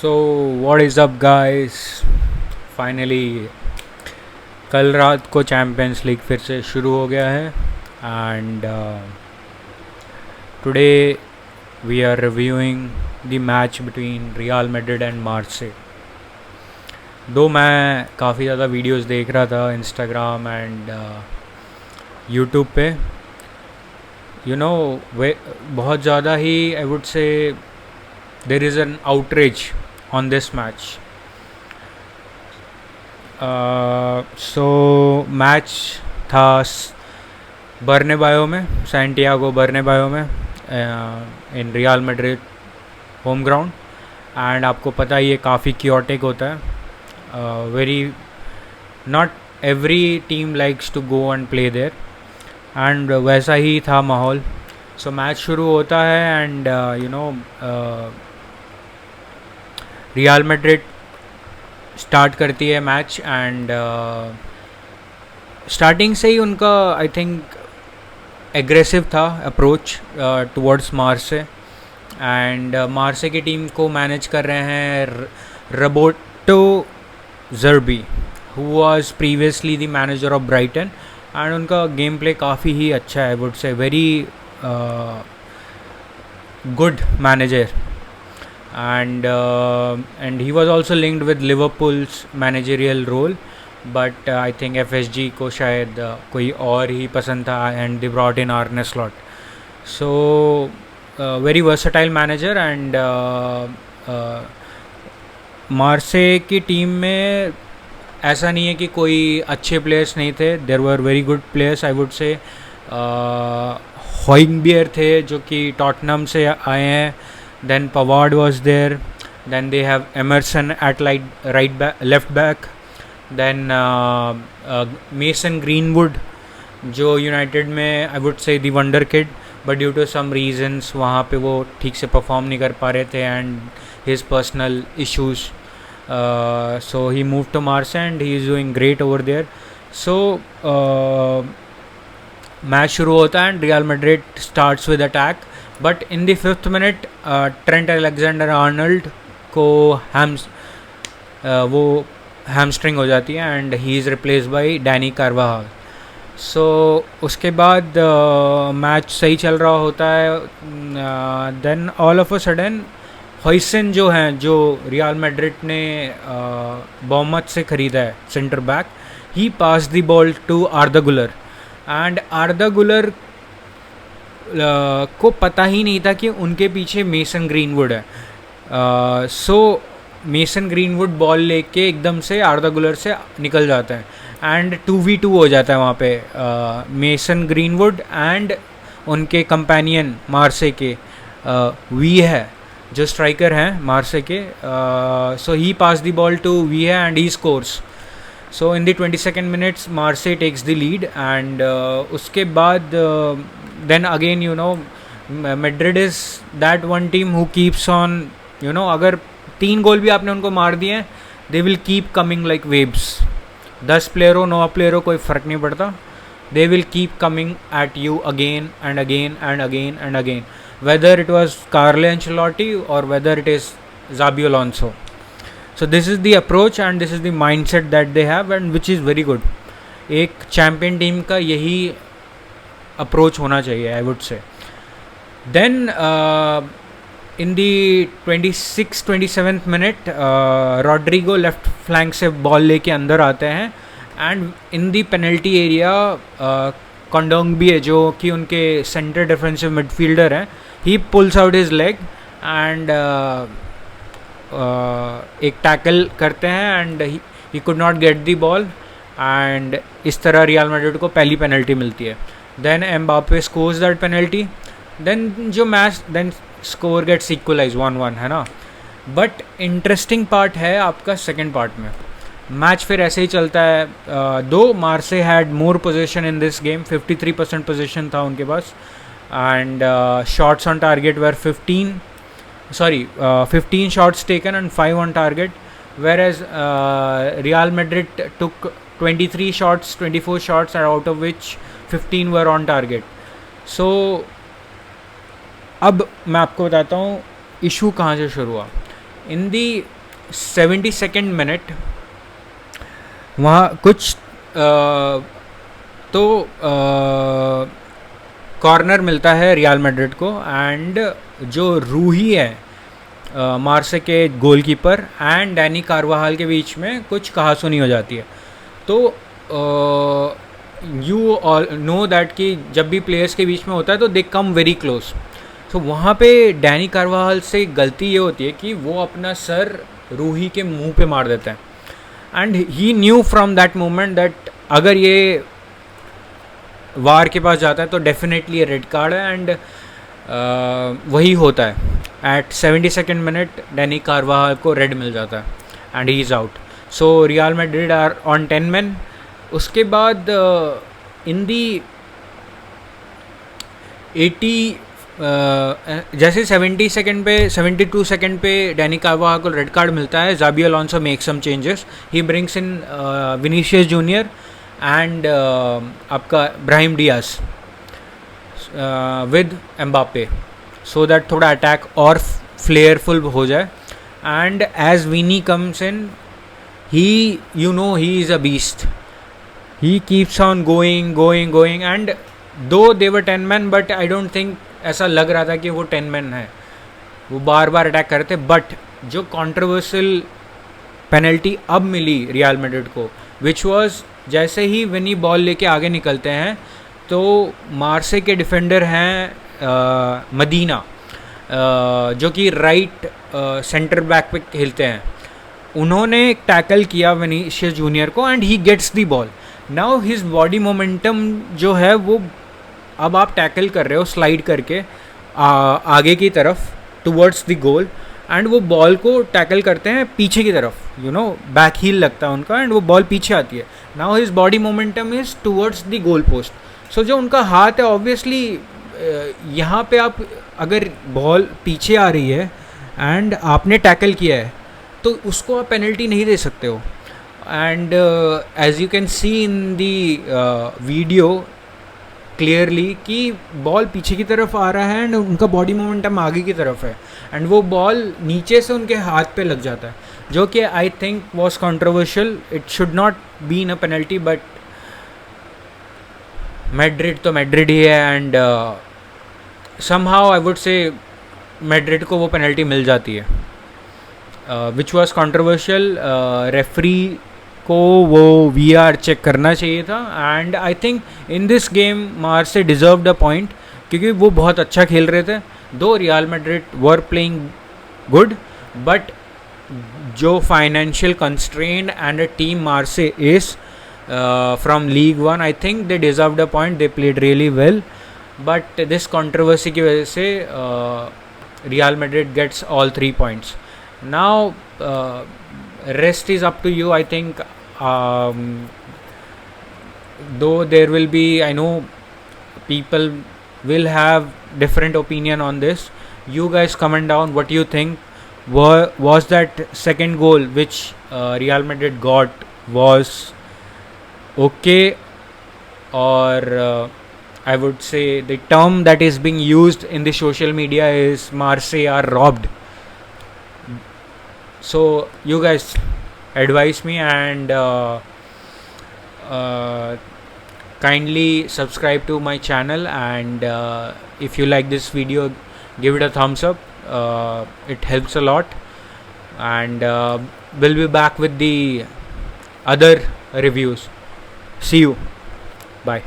So what is up guys. Finally कल रात को चैम्पियंस लीग फिर से शुरू हो गया है and today we are reviewing the match between Real Madrid and Marseille. Though मैं काफ़ी ज़्यादा वीडियोस देख रहा था इंस्टाग्राम एंड यूट्यूब पे, यू नो वे बहुत ज़्यादा ही I would say there is an outreach on this match. So match था बर्नेबायो में, सैंटियागो बर्नेबायो में, in Real Madrid home ground. And आपको पता ही ये काफ़ी क्योटिक होता है। Very not every team likes to go and play there and वैसा ही था माहौल। सो मैच शुरू होता है and you know Real Madrid start करती है मैच एंड स्टार्टिंग से ही उनका आई थिंक एग्रेसिव था approach towards Marseille. And Marseille की टीम को मैनेज कर रहे हैं Roberto Zerbi, who was previously the manager of Brighton. And उनका गेम प्ले काफ़ी ही अच्छा है, I would say very good manager. and he was also linked with Liverpool's managerial role, but I think FSG को शायद कोई और ही पसंद था and they brought in Arne Slot. So very versatile manager and मार्से की टीम में ऐसा नहीं है कि कोई अच्छे प्लेयर्स नहीं थे, there were very good players I would say. हॉइंगबियर थे जो कि टॉटनम से आए हैं, then Pavard was there, then they have Emerson at left back, then Mason Greenwood जो यूनाइटेड में I would say the wonder kid, but due to some reasons वहाँ पे वो ठीक से परफॉर्म नहीं कर पा रहे थे and his personal issues, so he move to Marseille and he is doing great over there. So match शुरू होता है and Real Madrid starts with attack, but in the 5th minute Trent Alexander Arnold को वो hamstring हो जाती है and he is replace by Dani Carvajal. So उसके बाद मैच सही चल रहा होता है, then all of a sudden Huijsen जो हैं, जो रियल मैड्रिड ने बॉर्नमथ से ख़रीदा है centre back, he pass the ball to Arda Guler and आर्दा गुलर को पता ही नहीं था कि उनके पीछे मेसन ग्रीनवुड है। सो मेसन ग्रीनवुड बॉल लेके एकदम से आर्दा गुलर से निकल जाता है एंड 2v2 हो जाता है वहाँ पे। मेसन ग्रीनवुड एंड उनके कंपेनियन मार्से के वी है, जो स्ट्राइकर हैं मार्से के। So he pass the ball to Wahi and he scores. So in the 22nd minutes Marseille takes the lead and उसके बाद then again you know Madrid is that one team who keeps on, you know, अगर 3 गोल भी आपने उनको मार दिए हैं, they will keep coming like waves। 10 player हो 9 प्लेयर हो कोई फ़र्क नहीं पड़ता, they will keep coming at you again and again and again and again, whether it was Carlo Ancelotti or whether it is Xabi Alonso। So this is the approach and this is the mindset that they have and which is very good। एक champion team का यही approach होना चाहिए I would say. Then in the 26-27 minute Rodrygo left flank से ball लेके अंदर आते हैं and in the penalty area Kondogbia है जो कि उनके सेंटर डिफेंसिव मिडफील्डर हैं, he pulls out his leg and एक टैकल करते हैं and he could not get the ball and इस तरह रियल मैड्रिड को पहली पेनल्टी मिलती है। Then Mbappe scores that penalty, then जो match then score gets equalized 1-1 है ना। बट इंटरेस्टिंग पार्ट है आपका सेकेंड पार्ट में। मैच फिर ऐसे ही चलता है, though Marseille had more position in this game, 53% position था उनके पास and shots on target were 15 shots taken and 5 on target, whereas Real Madrid took 23 shots, 24 shots, out of which 15 were on target। So अब मैं आपको बताता हूँ issue कहाँ से शुरू हुआ। इन दी 72nd मिनट वहाँ कुछ तो कॉर्नर मिलता है रियल मैड्रिड को, एंड जो रूही है मार्से के गोलकीपर एंड डैनी कार्वाहाल के बीच में कुछ कहासुनी हो जाती है. तो यू ऑल नो दैट कि जब भी प्लेयर्स के बीच में होता है तो दे कम वेरी क्लोज. तो वहाँ पे डैनी कार्वाहाल से गलती ये होती है कि वो अपना सर रूही के मुंह पे मार देता है, and he new from that moment that अगर ये वार के पास जाता है तो डेफिनेटली ये रेड कार्ड है, एंड वही होता है. एट 72nd मिनट डैनी कार्वाहाल को रेड मिल जाता है and he is out. So Real Madrid are on 10 men. उसके बाद इन दी 80 जैसे 72 सेकेंड पे डैनी कार्वाहाल को रेड कार्ड मिलता है, Xabi Alonso make some changes. He brings in Vinicius Junior and आपका Brahim Diaz with Mbappe, so that थोड़ा attack और फ्लेयरफुल हो जाए. And as Vini comes in, he you know he is a beast. He keeps on going and though they were 10 men, but I don't think ऐसा लग रहा था कि वो 10 men है. वो बार बार अटैक करते. बट जो कंट्रोवर्शियल पेनल्टी अब मिली रियल मैड्रिड को, विच वाज जैसे ही विनी बॉल लेके आगे निकलते हैं तो मार्से के डिफेंडर हैं मदीना, जो कि राइट सेंटर बैक पे खेलते हैं. उन्होंने टैकल किया विनीशियस जूनियर को and he gets the ball. Now his body momentum जो है वो, अब आप टैकल कर रहे हो स्लाइड करके आगे की तरफ टुवर्ड्स द गोल, एंड वो बॉल को टैकल करते हैं पीछे की तरफ, यू नो बैक हील लगता है उनका, एंड वो बॉल पीछे आती है. Now his body momentum is towards the goal post. So जो उनका हाथ है ऑब्वियसली यहाँ पे आप अगर बॉल पीछे आ रही है एंड आपने टैकल किया है तो उसको आप पेनल्टी नहीं दे सकते हो. And as you can see in the video clearly कि बॉल पीछे की तरफ आ रहा है एंड उनका बॉडी मोमेंटम आगे की तरफ है, एंड वो बॉल नीचे से उनके हाथ पे लग जाता है, जो कि I think was controversial. It should not be in a penalty, but Madrid तो मैड्रिड ही है, एंड समहाउ आई वुड से मैड्रिड को वो पेनल्टी मिल जाती है, विच वॉज कंट्रोवर्शियल. रेफरी को वो वीआर चेक करना चाहिए था, and I think in this game Marseille deserved a point, क्योंकि वो बहुत अच्छा खेल रहे थे. Though Real Madrid were playing good, but जो financial constraint and a team Marseille is from League One, I think they deserved a point. They played really well, but this controversy की वजह से Real Madrid gets all 3 points. Now rest is up to you. I think though there will be, I know people will have different opinion on this. You guys comment down what you think. Was that second goal which Real Madrid got was okay, or I would say the term that is being used in the social media is Marseille are robbed. So you guys advise me, and kindly subscribe to my channel, and if you like this video, give it a thumbs up. It helps a lot, and we'll be back with the other reviews. See you. Bye.